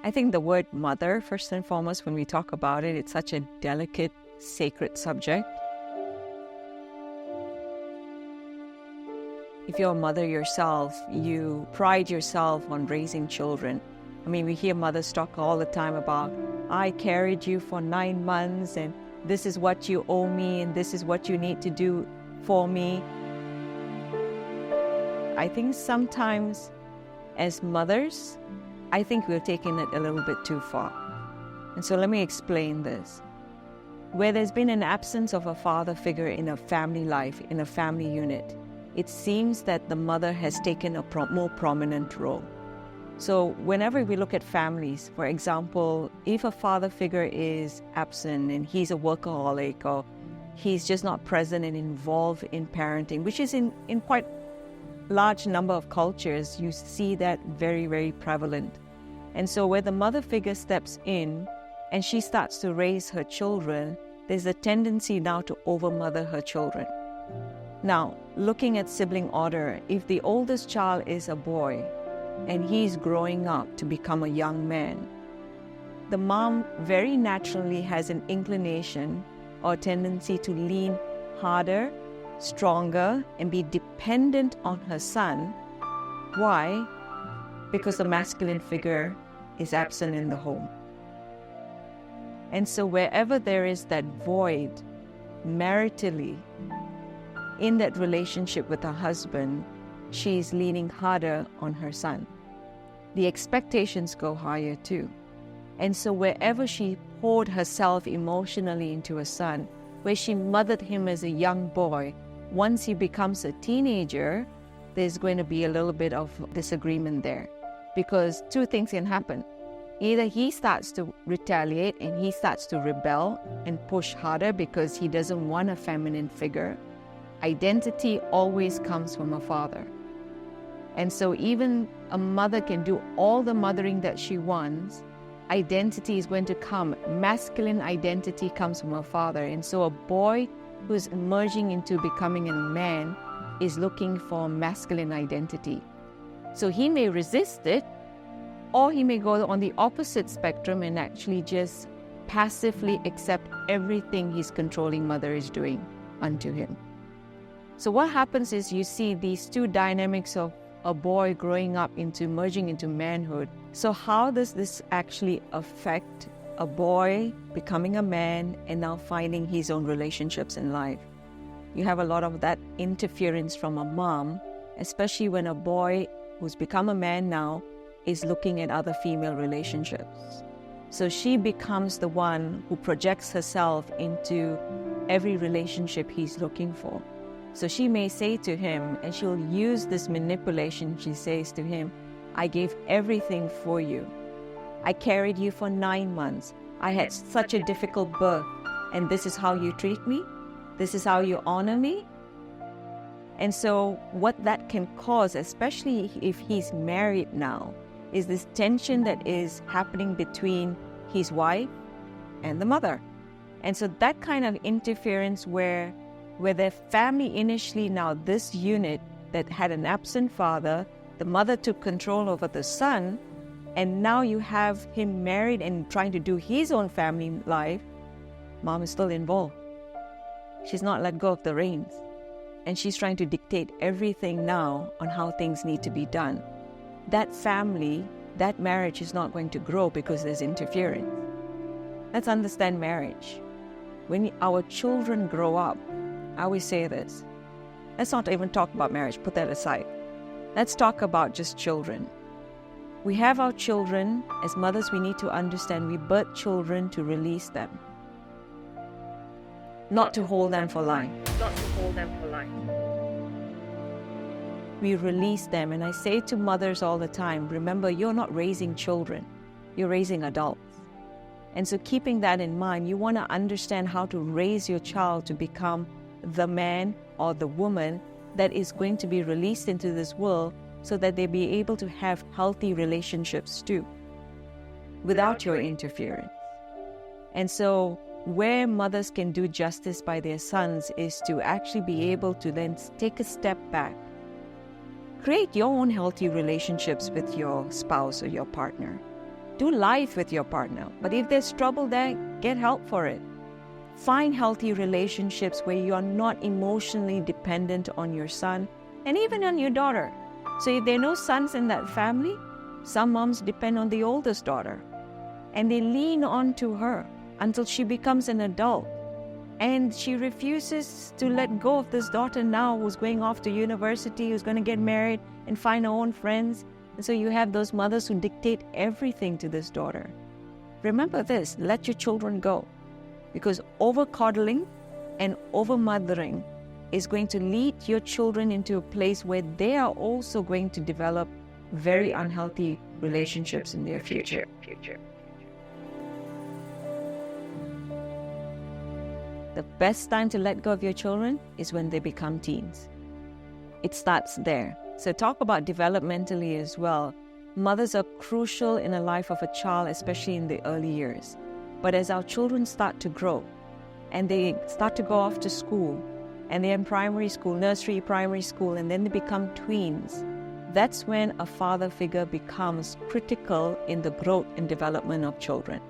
I think the word mother, first and foremost, when we talk about it, it's such a delicate, sacred subject. If you're a mother yourself, you pride yourself on raising children. I mean, we hear mothers talk all the time about, I carried you for 9 months and this is what you owe me and this is what you need to do for me. I think sometimes as mothers, I think we're taking it a little bit too far. And so let me explain this. Where there's been an absence of a father figure in a family life, in a family unit, it seems that the mother has taken a more prominent role. So whenever we look at families, for example, if a father figure is absent and he's a workaholic or he's just not present and involved in parenting, which is in quite large number of cultures, you see that very, very prevalent. And so where the mother figure steps in and she starts to raise her children, there's a tendency now to overmother her children. Now, looking at sibling order, if the oldest child is a boy and he's growing up to become a young man, the mom very naturally has an inclination or tendency to lean harder, stronger, and be dependent on her son. Why? Because the masculine figure is absent in the home. And so wherever there is that void maritally in that relationship with her husband, she's leaning harder on her son. The expectations go higher too. And so wherever she poured herself emotionally into her son, where she mothered him as a young boy, once he becomes a teenager, there's going to be a little bit of disagreement there. Because two things can happen. Either he starts to retaliate and he starts to rebel and push harder because he doesn't want a feminine figure. Identity always comes from a father. And so even a mother can do all the mothering that she wants, identity is going to come. Masculine identity comes from a father. And so a boy who's emerging into becoming a man is looking for masculine identity. So he may resist it, or he may go on the opposite spectrum and actually just passively accept everything his controlling mother is doing unto him. So what happens is you see these two dynamics of a boy growing up into merging into manhood. So how does this actually affect a boy becoming a man and now finding his own relationships in life? You have a lot of that interference from a mom, especially when a boy who's become a man now is looking at other female relationships. So she becomes the one who projects herself into every relationship he's looking for. So she may say to him, and she'll use this manipulation, she says to him, I gave everything for you. I carried you for 9 months. I had such a difficult birth, and this is how you treat me? This is how you honor me? And so what that can cause, especially if he's married now, is this tension that is happening between his wife and the mother. And so that kind of interference where their family initially, now this unit that had an absent father, the mother took control over the son, and now you have him married and trying to do his own family life, mom is still involved. She's not let go of the reins. And she's trying to dictate everything now on how things need to be done. That family, that marriage is not going to grow because there's interference. Let's understand marriage. When our children grow up, I always say this, let's not even talk about marriage, put that aside. Let's talk about just children. We have our children. As mothers, we need to understand we birth children to release them. Not to hold them for life. Not to hold them for life. We release them. And I say to mothers all the time, remember, you're not raising children. You're raising adults. And so keeping that in mind, you want to understand how to raise your child to become the man or the woman that is going to be released into this world so that they be able to have healthy relationships too, without your interference. And so where mothers can do justice by their sons is to actually be able to then take a step back. Create your own healthy relationships with your spouse or your partner. Do life with your partner. But if there's trouble there, get help for it. Find healthy relationships where you are not emotionally dependent on your son and even on your daughter. So if there are no sons in that family, some moms depend on the oldest daughter and they lean on to her until she becomes an adult. And she refuses to let go of this daughter now who's going off to university, who's going to get married and find her own friends. And so you have those mothers who dictate everything to this daughter. Remember this, let your children go. Because over-coddling and over-mothering is going to lead your children into a place where they are also going to develop very unhealthy relationships in their future. The best time to let go of your children is when they become teens. It starts there. So talk about developmentally as well. Mothers are crucial in the life of a child, especially in the early years. But as our children start to grow and they start to go off to school and they're in primary school, nursery, primary school, and then they become tweens, that's when a father figure becomes critical in the growth and development of children.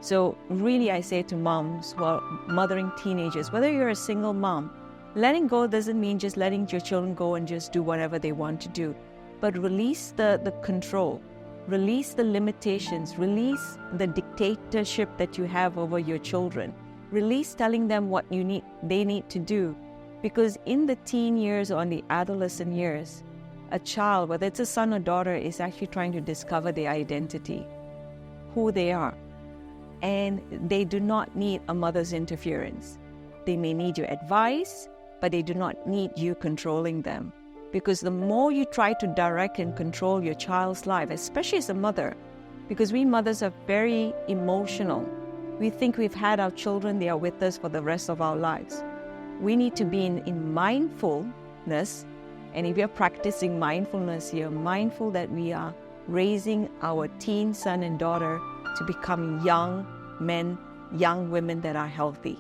So really I say to moms who are mothering teenagers, whether you're a single mom, letting go doesn't mean just letting your children go and just do whatever they want to do, but release the control, release the limitations, release the dictatorship that you have over your children, release telling them what they need to do. Because in the teen years or in the adolescent years, a child, whether it's a son or daughter, is actually trying to discover their identity, who they are. And they do not need a mother's interference. They may need your advice, but they do not need you controlling them. Because the more you try to direct and control your child's life, especially as a mother, because we mothers are very emotional. We think we've had our children, they are with us for the rest of our lives. We need to be in mindfulness, and if you're practicing mindfulness, you're mindful that we are raising our teen son and daughter to become young men, young women that are healthy.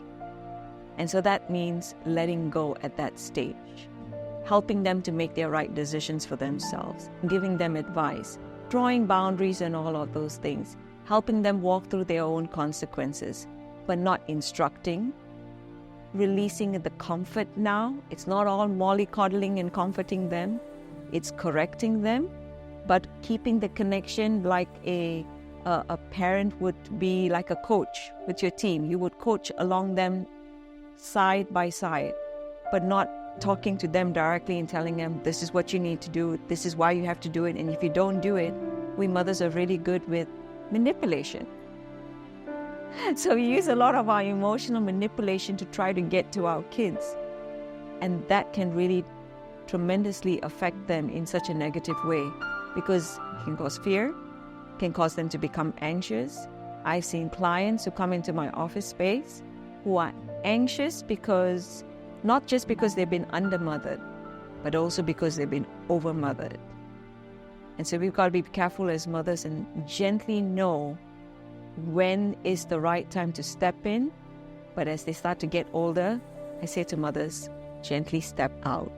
And so that means letting go at that stage, helping them to make their right decisions for themselves, giving them advice, drawing boundaries and all of those things, helping them walk through their own consequences, but not instructing, releasing the comfort now. It's not all mollycoddling and comforting them. It's correcting them, but keeping the connection like a parent would be like a coach with your team. You would coach along them side by side, but not talking to them directly and telling them, this is what you need to do, this is why you have to do it, and if you don't do it, we mothers are really good with manipulation. So we use a lot of our emotional manipulation to try to get to our kids, and that can really tremendously affect them in such a negative way, because it can cause fear, can cause them to become anxious. I've seen clients who come into my office space who are anxious because, not just because they've been under-mothered, but also because they've been over-mothered. And so we've got to be careful as mothers and gently know when is the right time to step in. But as they start to get older, I say to mothers, gently step out.